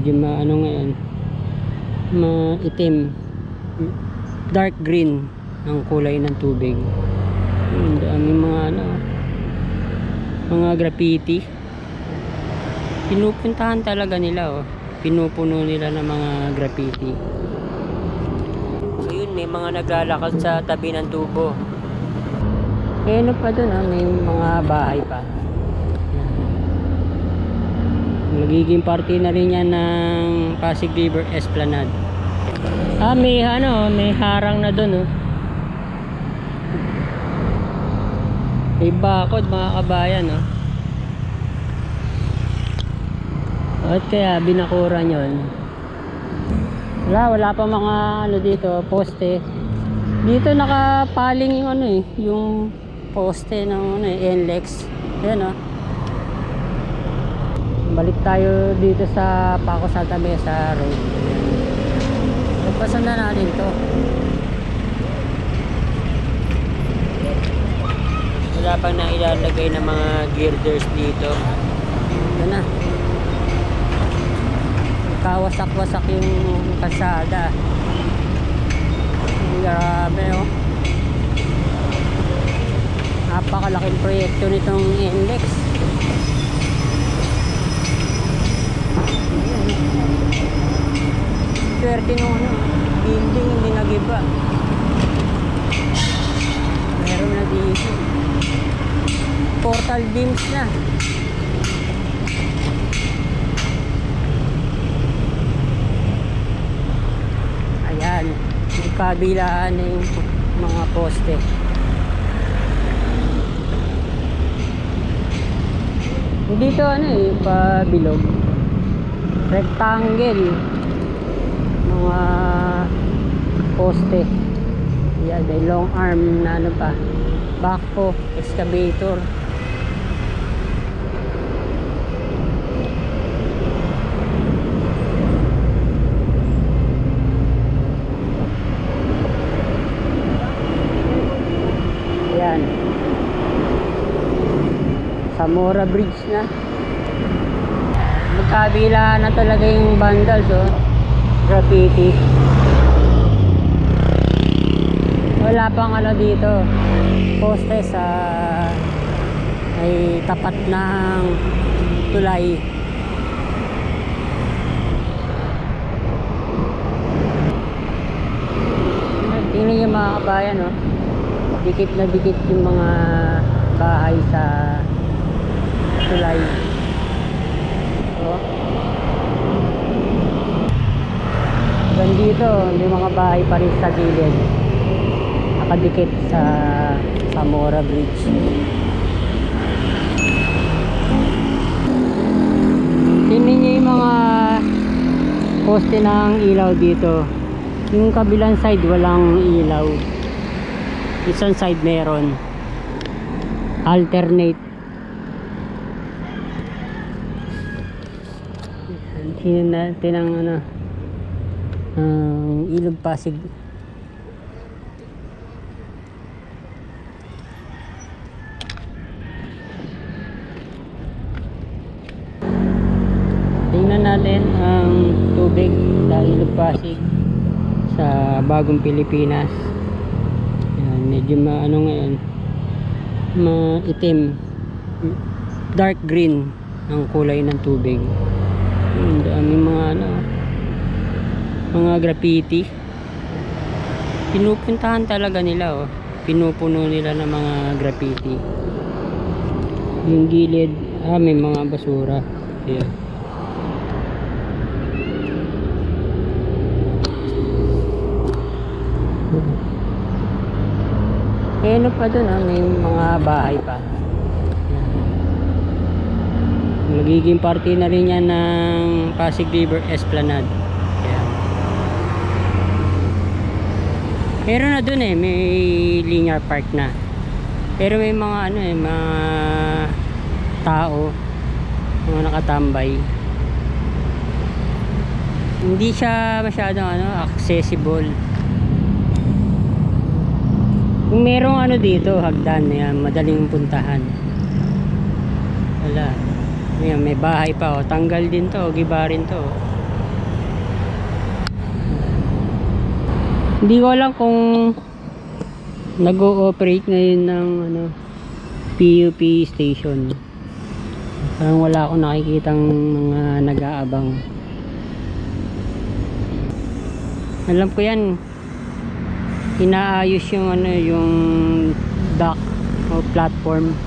medyo maano ngayon, maitim, dark green ang kulay ng tubig. Ang daming mga ano, mga graffiti. Pinupuntahan talaga nila, oh. Pinupuno nila ng mga graffiti. Ayun, may mga naglalakad sa tabi ng tubo. Eh, ano pa dun, may mga bahay pa. Magiging party na rin yan ng Pasig River Esplanade. May ano, may harang na dun, oh. May bakod, mga kabayan, oh. At kaya binakuran yun. Wala pa mga ano dito, poste. Dito nakapaling yung ano yung poste ng ano NLEX. Yan, oh. Balik tayo dito sa Paco Santa Mesa Road. Pagpasan na natin to. Wala pang na ilalagay ng mga girders dito. Ito na. Kawasak-wasak yung kalsada. Grabe, oh. Napakalaking proyekto nitong NLEX. Swerte nung ano, building hindi nagiba. Meron na dito. Portal beams na. Ayan, yung kabilaan na yung mga poste. Dito ano pabilog. Rectangle. Mga poste. Yan, may long arm na ano pa. Backhoe, excavator. Yan. Zamora Bridge na. Magkabila na talaga yung vandals, oh. Graffiti. Wala pang ano dito, poste sa ay tapat ng tulay. Tingnan niyo mga kabayan, oh. Dikit na dikit yung mga bahay sa tulay. Oh. Dito may mga bahay pa rin sa gilid, nakadikit sa Zamora Bridge. Tingnan niyo yung mga poste ng ilaw dito. Yung kabilang side walang ilaw, isang side meron. Alternate. Tingnan natin ang ano, Ilog Pasig. Tingnan natin ang tubig sa Ilog Pasig sa Bagong Pilipinas. Yan, medyo maano ngayon, maitim, dark green ang kulay ng tubig. Ang daming mga ano, mga graffiti. Pinupuntahan talaga nila, oh. Pinupuno nila ng mga graffiti. Yung gilid, may mga basura. Ayan. Eh, ano pa dun, may mga bahay pa. Ayan. Magiging party na rin yan ng Pasig River Esplanade. Meron na dun may linear park na. Pero may mga ano mga tao, mga nakatambay. Hindi siya masyadong accessible. Kung merong ano dito, hagdan, yan, madaling puntahan. Wala. Ayan, may bahay pa, oh. Tanggal din to, giba rin to. Hindi ko alam kung nag-ooperate ngayon ng ano, PUP station. Parang wala akong nakikitang mga nag-aabang. Alam ko yan, inaayos yung ano, yung dock o platform,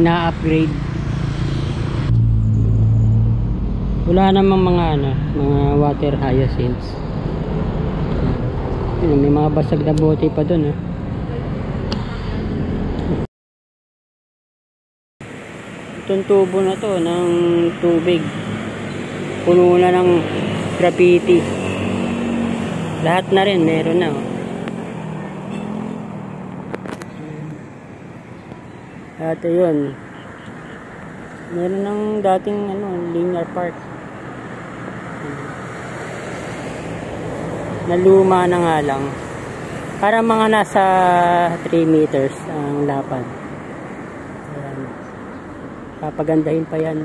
ina-upgrade. Wala namang mga ano, mga water hyacinths. May mga basag na bote pa dun eh. Itong tubo na to ng tubig, puno na ng graffiti. Lahat na rin meron na oh. At yun, meron ng dating ano, linear park na luma na nga lang, para mga nasa 3 meters ang lapad. Ayan. Papagandahin pa yan.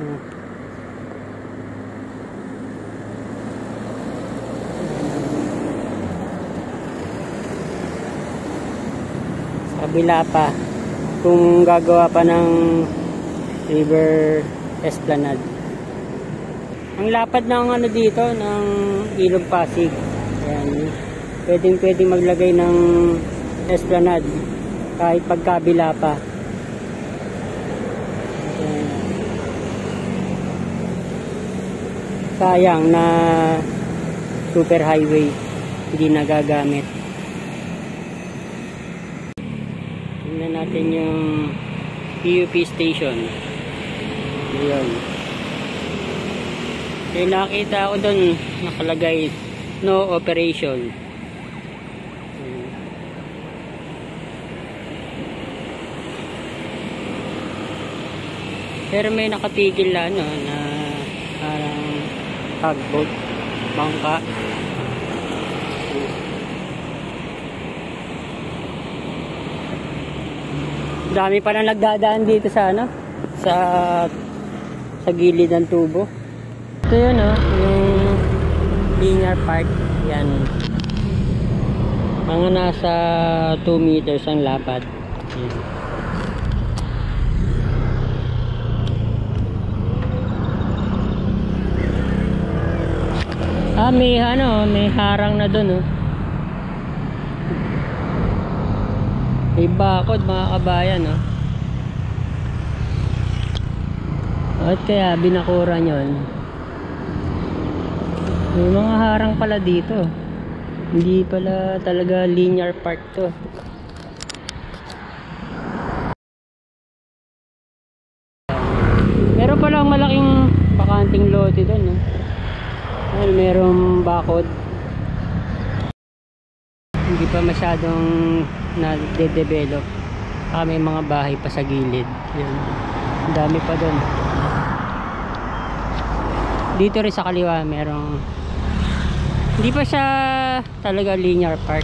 Sa kabila pa, kung gagawa pa ng river esplanade. Ang lapad ng ano dito, ng Ilog Pasig. Ayan. Pwedeng maglagay ng esplanade kahit pagkabila pa. Ayan. Sayang na super highway hindi nagagamit. Tingnan natin yung PUP station. Ayan. Kaya nakita ko doon nakalagay no operation. Pero may nakatigil na ano, na parang tugboat, bangka. Dami pa na nagdadaan dito sa ano, sa gilid ng tubo. Ito yun oh, yung linear park. Yan, mga nasa 2 meters ang lapad. Yan. May ano, may harang na doon oh. May bakod mga kabayan oh. At kaya binakuran yun. May mga harang pala dito. Hindi pala talaga linear park to. Meron palang malaking bakanting lote doon oh. Ayun, merong bakod. Hindi pa masyadong na-develop. May mga bahay pa sa gilid. Ayun. Ang dami pa doon. Dito rin sa kaliwa merong, hindi pa siya talaga linear park.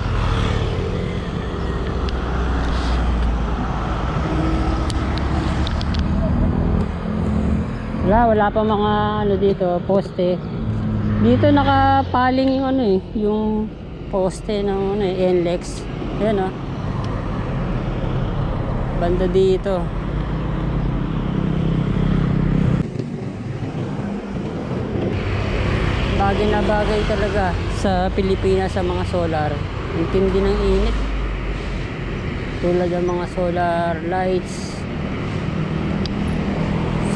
Wala pa mga ano dito, poste. Dito nakapaling yung ano eh, yung poste ng ano eh, NLEX. Ayan oh. Banda dito. Bagay na bagay talaga sa Pilipinas sa mga solar. Ang tindi ng init. Tulad ng mga solar lights,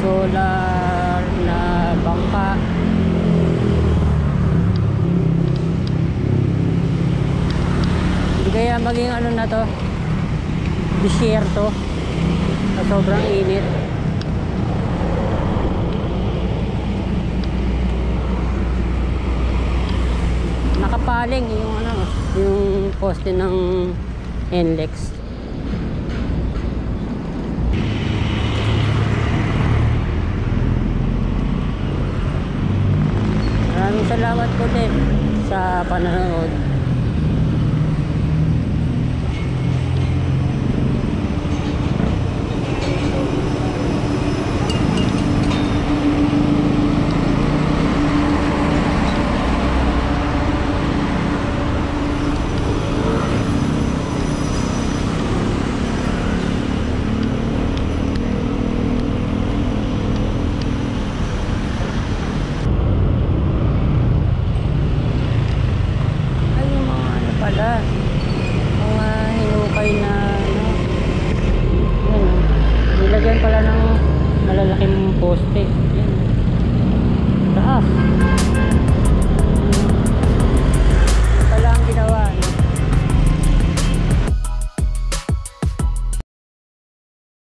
solar na bangka. Hindi kaya maging ano na to, disyerto sa sobrang init. Nakapaling yung ano, yung poste ng NLEX. Maraming salamat po din sa panonood. talaga.